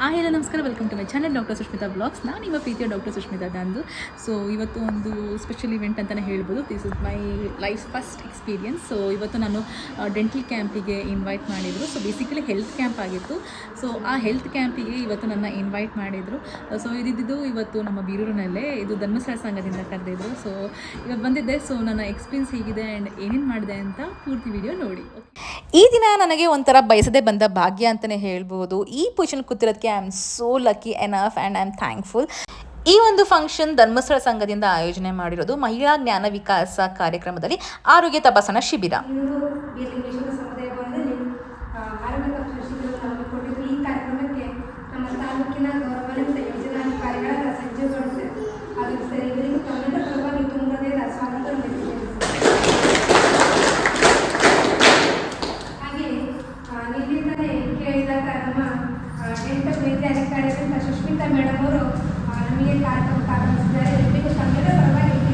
hello ನಮಸ್ಕಾರ, welcome to my channel doctor Sushmita blogs. ನಾನು ನಿಮ್ಮ ಪ್ರೀತಿಯ ಡಾಕ್ಟರ್ ಸುಷ್ಮಿತಾ ದಂದು. ಸೊ ಇವತ್ತು ಒಂದು ಸ್ಪೆಷಲ್ ಇವೆಂಟ್ ಅಂತಲೇ ಹೇಳ್ಬೋದು. This is my life first experience. So ಇವತ್ತು ನಾನು ಡೆಂಟಲ್ ಕ್ಯಾಂಪಿಗೆ ಇನ್ವೈಟ್ ಮಾಡಿದರು. ಸೊ ಬೇಸಿಕಲಿ ಹೆಲ್ತ್ ಕ್ಯಾಂಪ್ ಆಗಿತ್ತು. ಸೊ ಆ ಹೆಲ್ತ್ ಕ್ಯಾಂಪಿಗೆ ಇವತ್ತು ನನ್ನ ಇನ್ವೈಟ್ ಮಾಡಿದರು. ಸೊ ಇದಿದ್ದು ಇವತ್ತು ನಮ್ಮ ಬೀರೂರಿನಲ್ಲೇ, ಇದು ಧರ್ಮಸ್ಥಳ ಸಂಘದಿಂದ ಕರೆದಿದ್ರು. ಸೊ ಇವತ್ತು ಬಂದಿದ್ದೆ. ಸೊ ನನ್ನ ಎಕ್ಸ್ಪೀರಿಯನ್ಸ್ ಹೇಗಿದೆ ಆ್ಯಂಡ್ ಏನೇನು ಮಾಡಿದೆ ಅಂತ ಪೂರ್ತಿ ವಿಡಿಯೋ ನೋಡಿ. ಈ ದಿನ ನನಗೆ ಒಂಥರ ಬಯಸದೆ ಬಂದ ಭಾಗ್ಯ ಅಂತಲೇ ಹೇಳ್ಬೋದು. ಈ ಪೊಸಿಷನ್ ಕೂತಿರೋದಕ್ಕೆ I am so lucky enough and I am thankful. ಈ ಒಂದು ಫಂಕ್ಷನ್ ಧರ್ಮಸ್ಥಳ ಸಂಘದಿಂದ ಆಯೋಜನೆ ಮಾಡಿರೋದು ಮಹಿಳಾ ಜ್ಞಾನ ವಿಕಾಸ ಕಾರ್ಯಕ್ರಮದಲ್ಲಿ ಆರೋಗ್ಯ ತಪಾಸಣಾ ಶಿಬಿರ. ಸುಷ್ಮಿತಾ ಮೇಡಮ್ ಅವರು ನಮಗೆ ಕಾರ್ಯಕ್ರಮ ಪ್ರಾರಂಭಿಸಿದ್ದಾರೆ. ಎಲ್ಲರಿಗೂ ಸಂಘದ ಪರವಾಗಿ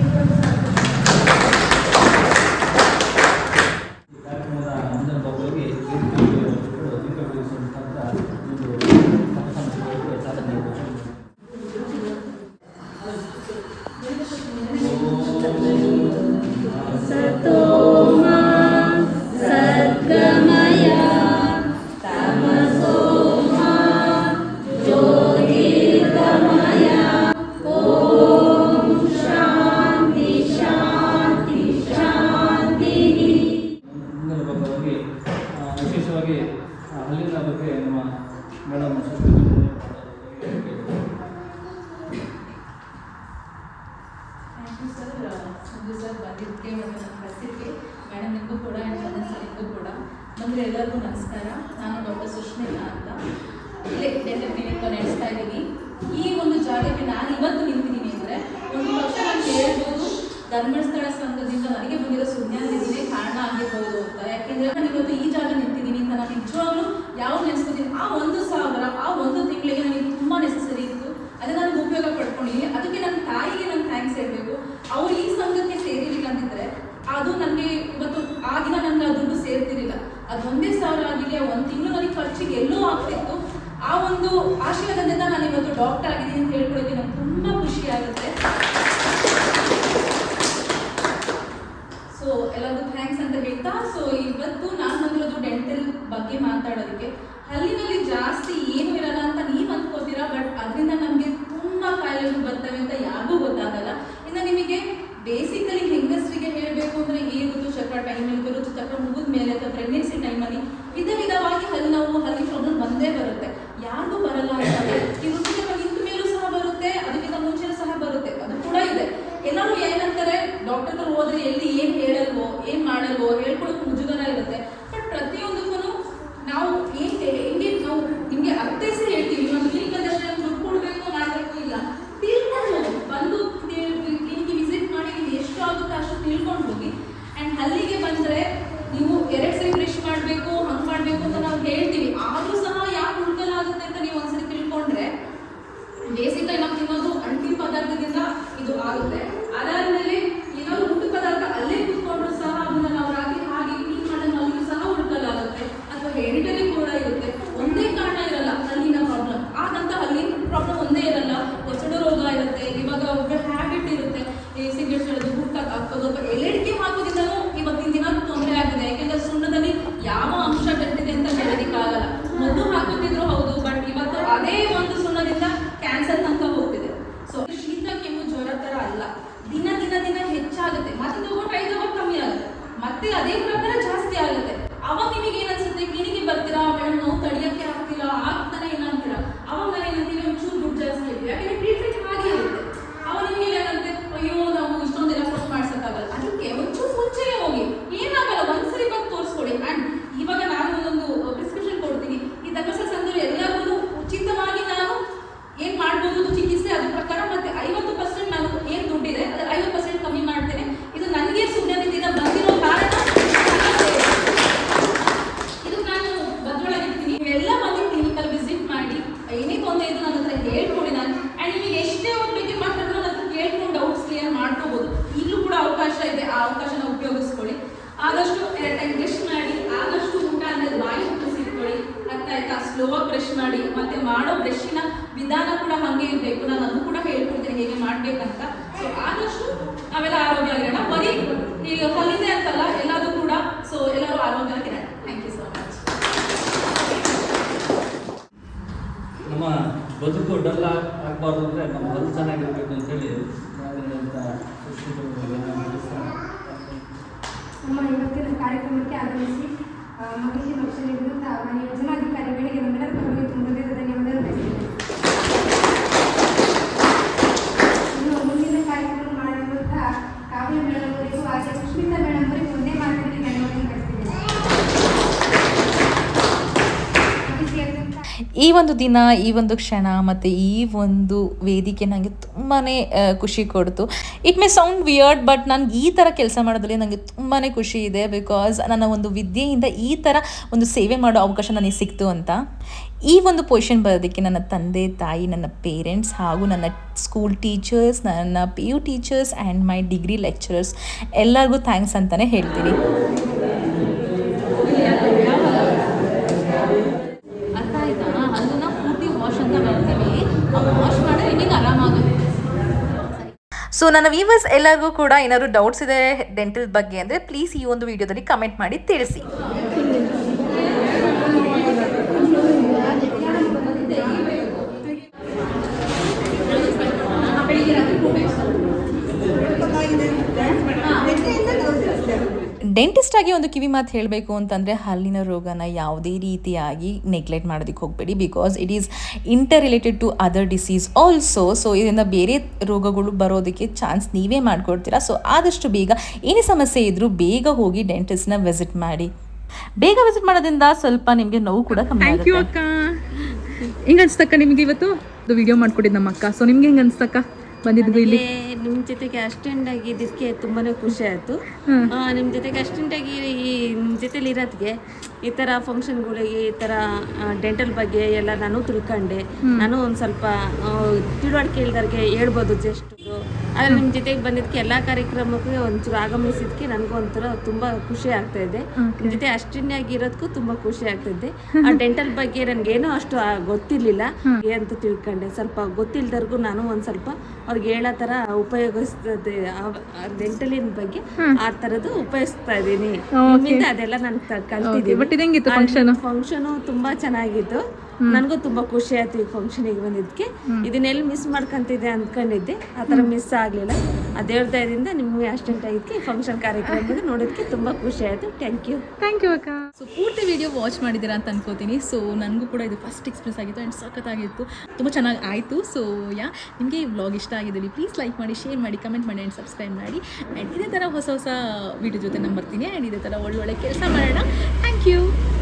ವಿಶೇಷವಾಗಿ ಹಲ್ಲಿನ ಬಗ್ಗೆ ನಮ್ಮ ಮೇಡಮ್ ಸಂಜು ಸರ್ ಬಂದಿದ್ದಕ್ಕೆ ಮತ್ತು ನನ್ನ ಕರೆಸಿದ್ದಕ್ಕೆ ಮೇಡಮ್ ನಿಮಗೂ ಕೂಡ ಆ್ಯಂಡ್ ಚಂದನ್ ಸರ್ಗೂ ಕೂಡ ಬಂದರೆ ಎಲ್ಲರಿಗೂ ನಮಸ್ಕಾರ. ನಾನು ಡಾಕ್ಟರ್ ಸುಷ್ಮಿತಾ ಅಂತ ಇಲ್ಲೇ ಡೆಂಟಲ್ ಕ್ಲಿನಿಕ್ ನಡೆಸ್ತಾ ಇದ್ದೀನಿ. ಈ ಒಂದು ಜಾಗಕ್ಕೆ ನಾನು ಇವತ್ತು ನಿಂತಿದ್ದೀನಿ ಅಂದರೆ ಒಂದು ಪಕ್ಷ ನಾನು ಹೇಳ್ಬೋದು ಧರ್ಮಸ್ಥಳ ಸಂಘದಿಂದ ನನಗೆ ಬಂದಿರೋ ಸುಜ್ಞಾನದಿಂದಲೇ ಕಾರಣ ಆಗಿರ್ಬೋದು ಅಂತ. ಯಾಕೆಂದರೆ ನಾನು ಇವತ್ತು ಈ ಜಾಗ ನಿಂತಿದ್ದೀನಿ ಅಂತ ನಾನು ನಿಜವಾಗ್ಲೂ ಯಾವ ನೆನೆಸ್ತಿದ್ದೀನಿ, ಆ 1,000 ಆ ಒಂದು ತಿಂಗಳಿಗೆ ನನಗೆ ತುಂಬ ನೆಸಸರಿ ಇತ್ತು. ಅದನ್ನು ನಾನು ಉಪಯೋಗ ಪಡ್ಕೊಂಡಿದ್ದೀನಿ. ಅದಕ್ಕೆ ನನ್ನ ತಾಯಿಗೆ ನಾನು ಥ್ಯಾಂಕ್ಸ್ ಹೇಳಬೇಕು. ಅವ್ರು ಈ ಸಂಘಕ್ಕೆ ಸೇರಿರಲಿಲ್ಲ ಅಂತಿದ್ರೆ ಅದು ನನಗೆ ಇವತ್ತು ಆ ದಿನ ನನಗೆ ಆ ದುಡ್ಡು ಸೇರ್ತಿರಲಿಲ್ಲ. ಅದು 1,000 ಆಗಿಲ್ಲ, ಒಂದು ತಿಂಗಳು ನನಗೆ ಖರ್ಚಿಗೆ ಎಲ್ಲೋ ಆಗ್ತಿತ್ತು. ಆ ಒಂದು ಆಶೀರ್ವಾದದಿಂದ ನಾನು ಇವತ್ತು ಡಾಕ್ಟರ್ ಆಗಿದ್ದೀನಿ ಅಂತ ಹೇಳ್ಕೊಳ್ಳೋಕೆ ನನಗೆ ತುಂಬ ಖುಷಿ ಆಗುತ್ತೆ. ಸೊ ಎಲ್ಲರಿಗೂ ಥ್ಯಾಂಕ್ಸ್ ಅಂತ ಹೇಳ್ತಾ, ಸೊ ಇವತ್ತು ನಾನು ಬಂದಿರೋದು ಡೆಂಟಲ್ ಬಗ್ಗೆ ಮಾತಾಡೋದಕ್ಕೆ. ಹಲ್ಲಿನಲ್ಲಿ ಜಾಸ್ತಿ ಏನು ಇರಲ್ಲ ಅಂತ ನೀವು ಅಂದ್ಕೋತೀರಾ, ಬಟ್ ಅದರಿಂದ ನಮಗೆ ತುಂಬ ಕಾಯಿಲೆಗಳು ಬರ್ತವೆ ಅಂತ ಯಾರಿಗೂ ಗೊತ್ತಾಗಲ್ಲ. ಇನ್ನು ನಿಮಗೆ ಬೇಸಿಕಲಿ ಹೆಂಗಸರಿಗೆ ಹೇಳಬೇಕು ಅಂದರೆ ಈ ಋತುಚಕ್ರ ಟೈಮಲ್ಲಿ, ಋತುಚಕ್ರ ಮುಗಿದ ಮೇಲೆ ಅಥವಾ ಪ್ರೆಗ್ನೆನ್ಸಿ ಟೈಮಲ್ಲಿ ವಿಧವಾಗಿ ಹಲ್ಲು ನೋವು, ಹಲ್ಲಿನ ಪ್ರಾಬ್ಲಮ್ ಬಂದೇ ಬರುತ್ತೆ. ಯಾರಿಗೂ ಬರಲ್ಲ ಅಂತಂದರೆ ಈ ಋತುಚಕ್ರ ನಿಂತ ಮೇಲೂ ಸಹ ಬರುತ್ತೆ, ಅದಕ್ಕಿಂತ ಮುಂಚೆನೂ ಸಹ ಬರುತ್ತೆ. ಅದು ಕೂಡ ಇದೆ. ಎಲ್ಲರೂ ಏನಂತಾರೆ, ಡಾಕ್ಟರ್ ಹತ್ರ ಹೋದ್ರೆ ಎಲ್ಲಿ ಏನು ಹೇಳಲ್ವೋ ಏನು ಮಾಡಲ್ವೋ ಹೇಳ್ಕೊಳಕ್ಕೆ ಮುಜುಗರ ಇರುತ್ತೆ. ಬಟ್ ಪ್ರತಿಯೊಂದಕ್ಕೂ ನಾವು ಹೆಂಗೆ ನಾವು ನಿಮಗೆ ಅರ್ಥೈಸಿ ಹೇಳ್ತೀವಿ. ಒಂದು ಕ್ಲಿನಿಕ್ ಅಷ್ಟೇ ದುಡ್ಡು ಕೊಡಬೇಕು ಮಾಡಬೇಕು ಇಲ್ಲ, ತಿಳ್ಕೊಂಡು ಬಂದು ಕ್ಲಿನಿಕ್ ವಿಸಿಟ್ ಮಾಡಿ ನಿಮ್ಗೆ ಎಷ್ಟು ಆಗುತ್ತೋ ಅಷ್ಟು ತಿಳ್ಕೊಂಡು ಹೋಗಿ. ಆ್ಯಂಡ್ ಹಲ್ಲಿಗೆ ಬಂದರೆ ನೀವು 2 ಸರಿ ಬ್ರಷ್ ಮಾಡಬೇಕು, ಹಂಗೆ ಮಾಡಬೇಕು ಅಂತ ನಾವು ಹೇಳ್ತೀವಿ. ಆದರೂ ಸಹ ಯಾಕೆ ಉಳ್ಕಲ ಆಗುತ್ತೆ ಅಂತ ನೀವು ಒಂದ್ಸರಿ ತಿಳ್ಕೊಂಡ್ರೆ, ಬೇಸಿಕಲಿ ನಾವು ತಿನ್ನೋದು ಅಂಟಿನ ಪದಾರ್ಥದಿಂದ ಇದು ಆಗುತ್ತೆ. ಅದಾದ್ಮೇಲೆ ಏನಾದ್ರು ಊಟ ಪದಾರ್ಥ ಅಲ್ಲೇ ಕೂತ್ಕೊಂಡ್ರು ಸಹ ಅದನ್ನ ನಾವು ರಾತ್ರಿ ಹಾಗೆ ಕ್ಲೀನ್ ಮಾಡೋದು ಅಲ್ಲಿಗೂ ಸಹ ಉಳ್ಕಲಾಗುತ್ತೆ. ಅಥವಾ ಹೆರಿಟರಿ ಕೂಡ ಇರುತ್ತೆ. ಒಂದೇ ಕಾರಣ ಇರಲ್ಲ ಹಲ್ಲಿನ ಪ್ರಾಬ್ಲಮ್. ಹಾಗಂತ ಹಲ್ಲಿನ ಪ್ರಾಬ್ಲಮ್ ಒಂದೇ ಇರಲ್ಲ, ಒಸಡು ರೋಗ ಇರುತ್ತೆ. ಇವಾಗ ಒಬ್ಬರ ಹ್ಯಾಬಿಟ್ ಇರುತ್ತೆ, ಈ ಸಿಗರೇಟ್ ಹೇಳೋದು, ಹುಕ್ಕ ಹಾಕೋದು, ಅಥವಾ ಎಲೆಡಿಕೆ ಹಾಕೋದ್ರಿಂದನೂ ಇವತ್ತಿನ ದಿನ ತೊಂದರೆ ಆಗಿದೆ. ಯಾಕೆಂದ್ರೆ ಸುಣ್ಣದಲ್ಲಿ ಯಾವ ಅಂಶ ಕಟ್ಟಿದೆ ಅಂತ ಹೇಳೋದಕ್ಕಾಗಲ್ಲ. ಮೊದಲು ಹಾಕೋತಿದ್ರು ಹೌದು, ಬಟ್ ಇವತ್ತು ಅದೇ ಒಂದು ಸುಣ್ಣದಿಂದ ಕ್ಯಾನ್ಸರ್ ತನಕ ಹೋಗ್ತಿದೆ. ಸೊ ಶೀತ ಕೆಮ್ಮು ಜ್ವರ ಥರ ಅಲ್ಲ, ದಿನ ಹೆಚ್ಚಾಗುತ್ತೆ. ಮತ್ತೆ ತಗೊಂಡ್ರೆ 5 ಅವರ್ ಕಮ್ಮಿ ಆಗುತ್ತೆ, ಮತ್ತೆ ಅದೇ ಪ್ರಕಾರ ಜಾಸ್ತಿ ಆಗುತ್ತೆ. ಅವಾಗ ನಿಮಗೆ ಏನನ್ಸುತ್ತೆ, ಕ್ಲಿನಿಕ್ಗೆ ಬರ್ತೀರಾ, ಮೇಡಮ್ ನೋವು ತಡೆಯೋಕ್ಕೆ ಆಗ್ತಿಲ್ಲ, ಆಗ್ತಾನೆ ಇಲ್ಲ ಅಂತೀರಾ. ಅವಾಗ ನಾನು ಏನಂತೀವಿ, ಒಂಚೂರು ದುಡ್ಡು ಜಾಸ್ತಿ ಹೇಳ್ತೀವಿ. ಯಾಕೆಂದ್ರೆ ಟ್ರೀಟ್ಮೆಂಟ್ ಹಾಗೆ ಇರುತ್ತೆ. ಅವಾಗ ನಿಮಗೆ ಏನಂತೆ, ಅಯ್ಯೋ ನಾವು ಇಷ್ಟೊಂದೆಲ್ಲ ಕೊಟ್ಟು ಮಾಡ್ಸೋಕ್ಕಾಗಲ್ಲ. ಅದಕ್ಕೆ ಒಂಚೂರು ಮುಂಚೆನೇ ಹೋಗಿ, ಏನಾಗಲ್ಲ, ಒಂದ್ಸರಿ ಬಂದು ತೋರಿಸ್ಕೊಡಿ. ಆ್ಯಂಡ್ ಇವಾಗ ನಾನು ಒಂದು ಪ್ರಿಸ್ಕ್ರಿಪ್ಷನ್ ಕೊಡ್ತೀನಿ. ಈ ಧರ್ಮಸ್ಥಳ ಸಂಘದಲ್ಲಿ ಎಲ್ಲರಿಗೂ ಉಚಿತವಾಗಿ ನಾನು ಏನು ಮಾಡ್ಬೋದು ಚಿಕಿತ್ಸೆ, ಅದ್ರ ಪ್ರಕಾರ ಮತ್ತೆ 50% ನಾನು ಏನು ದುಡ್ಡಿದೆ ಅದರ 50% ಕಮ್ಮಿ ಮಾಡ್ತೇನೆ. ಇದು ನನಗೆ ಸುಮ್ಮನೆ ಬಂದಿರೋ ಕಾರಣ ಏನೇನು ಬೇಕು ನಾನು ಅದನ್ನು ಕೂಡ ಹೇಳ್ಕೊಡ್ತೀನಿ ಹೇಗೆ ಮಾಡ್ಬೇಕಂತ. ಸೊ ಆದಷ್ಟು ನಾವೆಲ್ಲ ಆರೋಗ್ಯ ಆಗಿರೋಣ. ಬರೀ ಈಗ ಹಲ್ಲಿದೆ ಅಂತಲ್ಲ, ಎಲ್ಲದೂ ಕೂಡ. ಸೊ ಎಲ್ಲರೂ ಆರೋಗ್ಯವಾಗಿರೋಣ. Thank you so much. ನಮ್ಮ ಬದುಕು ಡಲ್ ಆಗಬಾರ್ದು ಅಂದರೆ ನಮ್ಮ ಹಲ್ಲು ಚೆನ್ನಾಗಿರ್ಬೇಕು ಅಂತೇಳಿ ಮಾಡಿದಂಥ ನಮ್ಮ ಇವತ್ತಿನ ಕಾರ್ಯಕ್ರಮಕ್ಕೆ ಆಗಮಿಸಿ ಮಹಿಷಿ ಭಕ್ಷ ನೀಡಿದಂಥ ಮಾನ್ಯ ಯೋಜನಾಧಿಕಾರಿಗಳಿಗೆ ನಮ್ಮೆಲ್ಲರ ಪರವಾಗಿ ತುಂಬ ಧನ್ಯವಾದಗಳು ಬಯಸುತ್ತೇನೆ. ಇನ್ನು ಮುಂದಿನ ಕಾರ್ಯಕ್ರಮ ಮಾಡಿರುವಂತಹ ಕಾವ್ಯ ಮೇಡಮ್ ಅವರಿಗೂ ಹಾಗೆ ಸುಷ್ಮಿತಾ ಮೇಡಮ್ ಅವರಿಗೂ ಒಂದೇ ಮಾತಿನಲ್ಲಿ ಧನ್ಯವಾದಗಳು ಬಯಸ್ತಿದ್ದೇನೆ. ಈ ಒಂದು ದಿನ, ಈ ಒಂದು ಕ್ಷಣ ಮತ್ತು ಈ ಒಂದು ವೇದಿಕೆ ನನಗೆ ತುಂಬಾ ಖುಷಿ ಕೊಡ್ತು. It may sound weird, but ನನಗೆ ಈ ಥರ ಕೆಲಸ ಮಾಡೋದ್ರಲ್ಲಿ ನನಗೆ ತುಂಬಾ ಖುಷಿ ಇದೆ. ಬಿಕಾಸ್ ನನ್ನ ಒಂದು ವಿದ್ಯೆಯಿಂದ ಈ ಥರ ಒಂದು ಸೇವೆ ಮಾಡೋ ಅವಕಾಶ ನನಗೆ ಸಿಕ್ತು ಅಂತ. ಈ ಒಂದು ಪೊಸಿಷನ್ ಬರೋದಕ್ಕೆ ನನ್ನ ತಂದೆ ತಾಯಿ, ನನ್ನ ಪೇರೆಂಟ್ಸ್ ಹಾಗೂ ನನ್ನ ಸ್ಕೂಲ್ ಟೀಚರ್ಸ್, ನನ್ನ PU teachers and my degree lecturers ಎಲ್ಲರಿಗೂ ಥ್ಯಾಂಕ್ಸ್ ಅಂತಲೇ ಹೇಳ್ತೀನಿ. ಅರ್ಥ ಆಯ್ತಾ? ಅದನ್ನು ಪೂರ್ತಿ ವಾಶ್ ಅಂತ ಬರ್ತೀವಿ, ವಾಶ್ ಮಾಡಿದ್ರೆ ನಿಮಗೆ ಆರಾಮಾಗುತ್ತೆ. ಸೊ ನನ್ನ ವ್ಯೂವರ್ಸ್ ಎಲ್ಲರಿಗೂ ಕೂಡ ಏನಾದರೂ ಡೌಟ್ಸ್ ಇದೆ ಡೆಂಟಲ್ ಬಗ್ಗೆ ಅಂದರೆ ಪ್ಲೀಸ್ ಈ ಒಂದು ವಿಡಿಯೋದಲ್ಲಿ ಕಮೆಂಟ್ ಮಾಡಿ ತಿಳಿಸಿ. ಡೆಂಟಿಸ್ಟ್ ಆಗಿ ಒಂದು ಕಿವಿ ಮಾತು ಹೇಳಬೇಕು ಅಂತಂದರೆ ಹಲ್ಲಿನ ರೋಗನ ಯಾವುದೇ ರೀತಿಯಾಗಿ ನೆಗ್ಲೆಕ್ಟ್ ಮಾಡೋದಕ್ಕೆ ಹೋಗಬೇಡಿ. Because it is interrelated to other disease also. So ಇದರಿಂದ ಬೇರೆ ರೋಗಗಳು ಬರೋದಕ್ಕೆ ಚಾನ್ಸ್ ನೀವೇ ಮಾಡಿಕೊಡ್ತೀರಾ. ಸೊ ಆದಷ್ಟು ಬೇಗ ಏನೇ ಸಮಸ್ಯೆ ಇದ್ದರೂ ಬೇಗ ಹೋಗಿ ಡೆಂಟಿಸ್ಟ್ನ ವಿಸಿಟ್ ಮಾಡಿ. ಬೇಗ ವಿಸಿಟ್ ಮಾಡೋದ್ರಿಂದ ಸ್ವಲ್ಪ ನಿಮಗೆ ನೋವು ಕೂಡ ಕಮ್ಮಿ ಆಗುತ್ತೆ. ಥ್ಯಾಂಕ್ ಯು ಅಕ್ಕ. ಹೆಂಗೆ ಅನ್ಸ್ತಕ್ಕ ನಿಮಗೆ ಇವತ್ತು ವಿಡಿಯೋ ಮಾಡ್ಕೊಟ್ಟಿದ್ದು ನಮ್ಮ ಅಕ್ಕ? ಸೊ ನಿಮ್ಗೆ ಹೆಂಗೆ ಅನ್ಸ್ತಕ್ಕ ಬಂದಿದ್ದು ಇಲ್ಲಿ? ನಿಮ್ಮ ಜೊತೆಗೆ ಅಸ್ಟೆಂಡ್ ಆಗಿದ್ದಕ್ಕೆ ತುಂಬಾ ಖುಷಿ ಆಯಿತು. ನಿಮ್ಮ ಜೊತೆಗೆ ಅಸ್ಟೆಂಡ್ ಆಗಿ ನಿಮ್ಮ ಜೊತೆಲಿ ಇರೋದಕ್ಕೆ ಈ ಥರ ಫಂಕ್ಷನ್ಗಳಿಗೆ ಈ ಥರ ಡೆಂಟಲ್ ಬಗ್ಗೆ ಎಲ್ಲ ನಾನು ತಿಳ್ಕೊಂಡೆ. ನಾನು ಒಂದು ಸ್ವಲ್ಪ ತಿಳುವಳಿಕೆ ಇಲ್ದವ್ರಿಗೆ ಹೇಳ್ಬೋದು ಜಸ್ಟ್. ಆದರೆ ನಿಮ್ಮ ಜೊತೆಗೆ ಬಂದಿದ್ದಕ್ಕೆ ಎಲ್ಲ ಕಾರ್ಯಕ್ರಮಕ್ಕೆ ಒಂಚೂರು ಆಗಮಿಸಿದ್ದಕ್ಕೆ ನನಗೂ ಒಂಥರ ತುಂಬ ಖುಷಿ ಆಗ್ತಾ ಇದೆ. ನಿಮ್ಮ ಜೊತೆ ಅಸ್ಟೆಂಡ್ ಆಗಿರೋದಕ್ಕೂ ತುಂಬ ಖುಷಿ ಆಗ್ತಿದೆ. ಆ ಡೆಂಟಲ್ ಬಗ್ಗೆ ನನಗೇನೋ ಅಷ್ಟು ಗೊತ್ತಿರಲಿಲ್ಲ ಅಂತ ತಿಳ್ಕೊಂಡೆ. ಸ್ವಲ್ಪ ಗೊತ್ತಿಲ್ದವ್ರಿಗೂ ನಾನು ಒಂದು ಸ್ವಲ್ಪ ಅವ್ರಿಗೆ ಹೇಳೋ ಥರ ಉಪಯೋಗಿಸ್ತದೆ. ಡೆಂಟಲಿನ ಬಗ್ಗೆ ಆ ಥರದ್ದು ಉಪಯೋಗಿಸ್ತಾ ಇದ್ದೀನಿ. ನಿಮ್ಮಿಂದ ಅದೆಲ್ಲ ನಾನು ಕಲ್ತಿದ್ದೀನಿ. ಫಂಕ್ಷನು ತುಂಬಾ ಚೆನ್ನಾಗಿತ್ತು. ನನಗೂ ತುಂಬಾ ಖುಷಿ ಆಯ್ತು ಈ ಫಂಕ್ಷನಿಗೆ ಬಂದಿದ್ದಕ್ಕೆ. ಇದನ್ನೆಲ್ಲಿ ಮಿಸ್ ಮಾಡ್ಕೊಂತಿದ್ದೆ ಅಂದ್ಕೊಂಡಿದ್ದೆ, ಆ ಥರ ಮಿಸ್ ಆಗಲಿಲ್ಲ. ಆ ದೇವ್ರ ದಯದಿಂದ ನಿಮಗೆ ಅಸ್ಟೆಂಟ್ ಆಗಿದ್ದಕ್ಕೆ ಫಂಕ್ಷನ್ ಕಾರ್ಯಕ್ರಮ ನೋಡೋದಕ್ಕೆ ತುಂಬ ಖುಷಿ ಆಯಿತು. ಥ್ಯಾಂಕ್ ಯು ಅಕ್ಕ. ಸೊ ಪೂರ್ತಿ ವಿಡಿಯೋ ವಾಚ್ ಮಾಡಿದ್ದೀರಾ ಅಂತ ಅನ್ಕೋತೀನಿ. ಸೊ ನನಗೂ ಕೂಡ ಇದು ಫಸ್ಟ್ ಎಕ್ಸ್ಪೀರಿಯನ್ಸ್ ಆಗಿತ್ತು ಆ್ಯಂಡ್ ಸಖತ್ತಾಗಿತ್ತು, ತುಂಬ ಚೆನ್ನಾಗಿ ಆಯಿತು. ಸೊ ನಿಮಗೆ ಈ ವ್ಲಾಗ್ ಇಷ್ಟ ಆಗಿದ್ದಲ್ಲಿ ಪ್ಲೀಸ್ ಲೈಕ್ ಮಾಡಿ, ಶೇರ್ ಮಾಡಿ, ಕಮೆಂಟ್ ಮಾಡಿ ಆ್ಯಂಡ್ ಸಬ್ಸ್ಕ್ರೈಬ್ ಮಾಡಿ. ಆ್ಯಂಡ್ ಇದೇ ಥರ ಹೊಸ ವಿಡಿಯೋ ಜೊತೆ ನಾನು ಬರ್ತೀನಿ. ಆ್ಯಂಡ್ ಇದೇ ಥರ ಒಳ್ಳೊಳ್ಳೆ ಕೆಲಸ ಮಾಡೋಣ. Thank you.